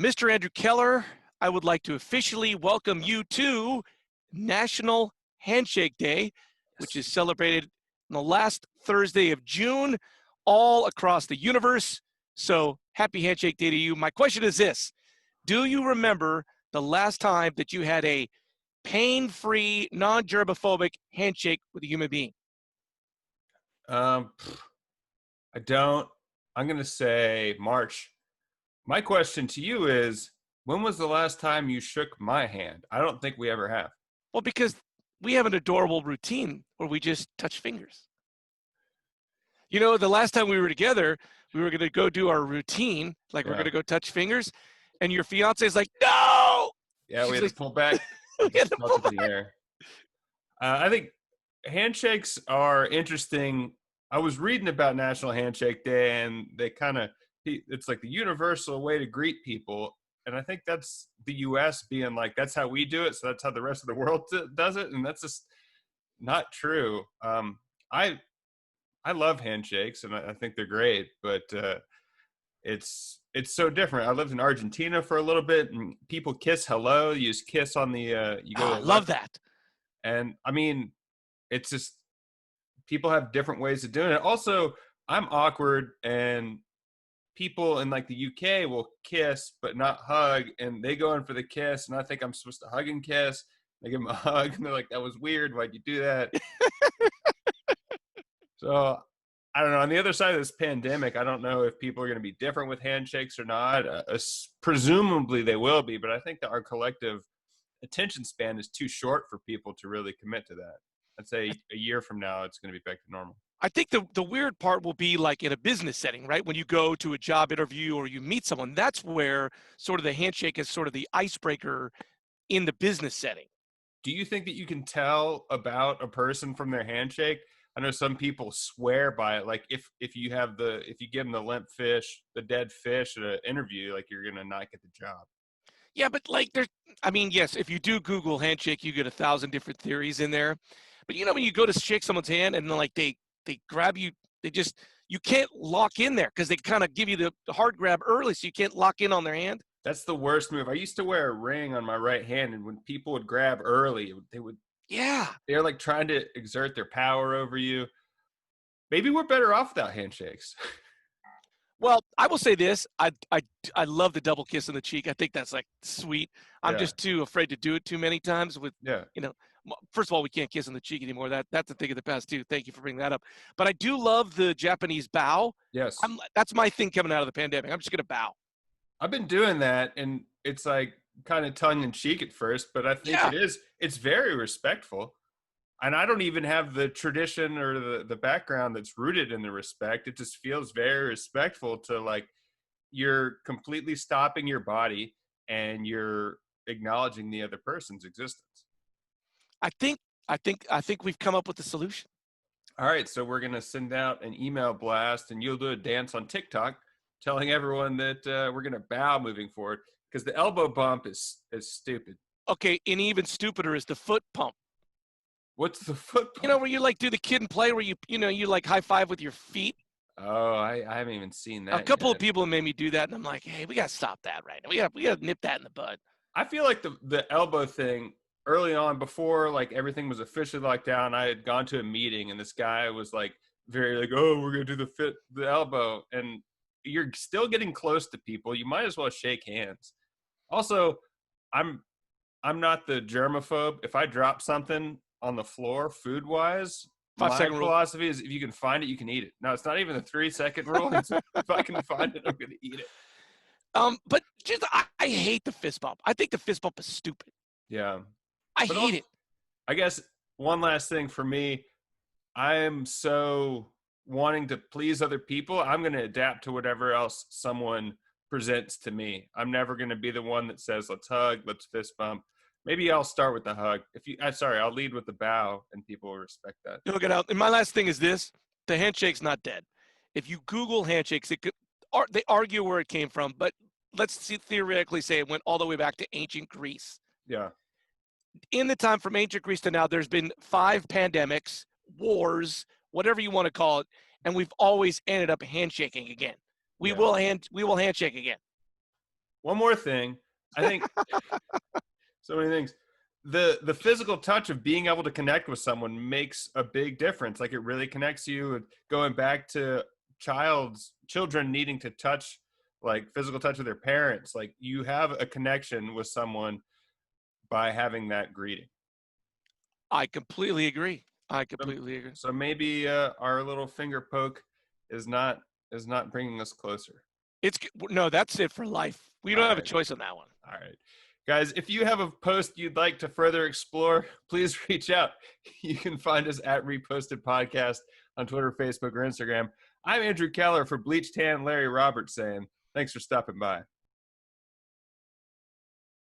Mr. Andrew Keller, I would like to officially welcome you to National Handshake Day, which is celebrated on the last Thursday of June all across the universe. So happy Handshake Day to you. My question is this: do you remember the last time that you had a pain-free, non-germophobic handshake with a human being? I don't. I'm going to say March. My question to you is, when was the last time you shook my hand? I don't think we ever have. Well, because we have an adorable routine where we just touch fingers. You know, the last time we were together, we were going to go do our routine, like we're Yeah. going to go touch fingers, and your fiance is like, no! Yeah, we She's had to like, pull back. we had to Felt pull it in the back. air. I think handshakes are interesting. I was reading about National Handshake Day, and it's like the universal way to greet people. And I think that's the U.S. being like, that's how we do it, so that's how the rest of the world does it, and that's just not true. I I love handshakes, and I think they're great, but it's so different. I lived in Argentina for a little bit, and people kiss hello. You just kiss on the you go Oh, to I the love left, that. and I mean, it's just people have different ways of doing it. Also, I'm awkward, and people in like the UK will kiss but not hug, and they go in for the kiss, and I think I'm supposed to hug and kiss. They give them a hug, and they're like, "That was weird. Why'd you do that?" So I don't know. On the other side of this pandemic, I don't know if people are going to be different with handshakes or not. Presumably they will be, but I think that our collective attention span is too short for people to really commit to that. I'd say a year from now, it's going to be back to normal. I think the weird part will be like in a business setting, right? When you go to a job interview or you meet someone, that's where sort of the handshake is sort of the icebreaker in the business setting. Do you think that you can tell about a person from their handshake? I know some people swear by it. Like if you give them the limp fish, the dead fish at an interview, like you're gonna not get the job. Yeah, but like I mean, yes, if you do Google handshake, you get 1,000 different theories in there. But you know, when you go to shake someone's hand and then like they grab you, you can't lock in there because they kind of give you the hard grab early, so you can't lock in on their hand. That's the worst move. I used to wear a ring on my right hand, and when people would grab early, Yeah. they're like trying to exert their power over you. Maybe we're better off without handshakes. Well, I will say this: I love the double kiss on the cheek. I think that's like sweet. I'm Yeah, just too afraid to do it too many times. With yeah, you know, first of all, we can't kiss on the cheek anymore. That's a thing of the past too. Thank you for bringing that up. But I do love the Japanese bow. yes. That's my thing coming out of the pandemic. I'm just gonna bow. I've been doing that, and it's like kind of tongue in cheek at first, but I think Yeah. it's very respectful. And I don't even have the tradition or the background that's rooted in the respect. It just feels very respectful to like you're completely stopping your body and you're acknowledging the other person's existence. I think I think we've come up with the solution. All right, so we're gonna send out an email blast, and you'll do a dance on TikTok, telling everyone that we're gonna bow moving forward because the elbow bump is stupid. Okay, and even stupider is the foot pump. What's the foot You know, pump? where you like do the kid and play where you like high five with your feet. Oh, I haven't even seen A that couple of yet. people made me do that, and I'm like, hey, we gotta stop that right now. We gotta nip that in the bud. I feel like the elbow thing early on, before like everything was officially locked down, I had gone to a meeting, and this guy was like very like, oh, we're gonna do the elbow, and you're still getting close to people. You might as well shake hands. Also, I'm I'm not the germaphobe. If I drop something on the floor, food wise, Five my second rule. philosophy is if you can find it, you can eat it. No, it's not even a 3 second rule. It's if I can find it, I'm gonna eat it. But just I hate the fist bump. I think the fist bump is stupid. Yeah, I but hate also it. I guess one last thing for me, I am so wanting to please other people. I'm going to adapt to whatever else someone presents to me. I'm never going to be the one that says, let's hug, let's fist bump. Maybe I'll start with the hug. I'll lead with the bow, and people will respect that. Look it out. And my last thing is this: the handshake's not dead. If you Google handshakes, they argue where it came from, but theoretically say it went all the way back to ancient Greece. Yeah. In the time from ancient Greece to now, there's been 5 pandemics, wars, whatever you want to call it, and we've always ended up handshaking again. We Yeah. will handshake again. one more thing. I think so many things. The physical touch of being able to connect with someone makes a big difference. Like it really connects you. And going back to children needing to touch, like physical touch with their parents, like you have a connection with someone by having that greeting. I completely agree. I So, completely agree. so maybe our little finger poke is not bringing us closer. No, that's it for life. We All don't have a right. choice on that one. All right. Guys, if you have a post you'd like to further explore, please reach out. You can find us at Reposted Podcast on Twitter, Facebook, or Instagram. I'm Andrew Keller for Bleach Tan Larry Roberts saying, thanks for stopping by.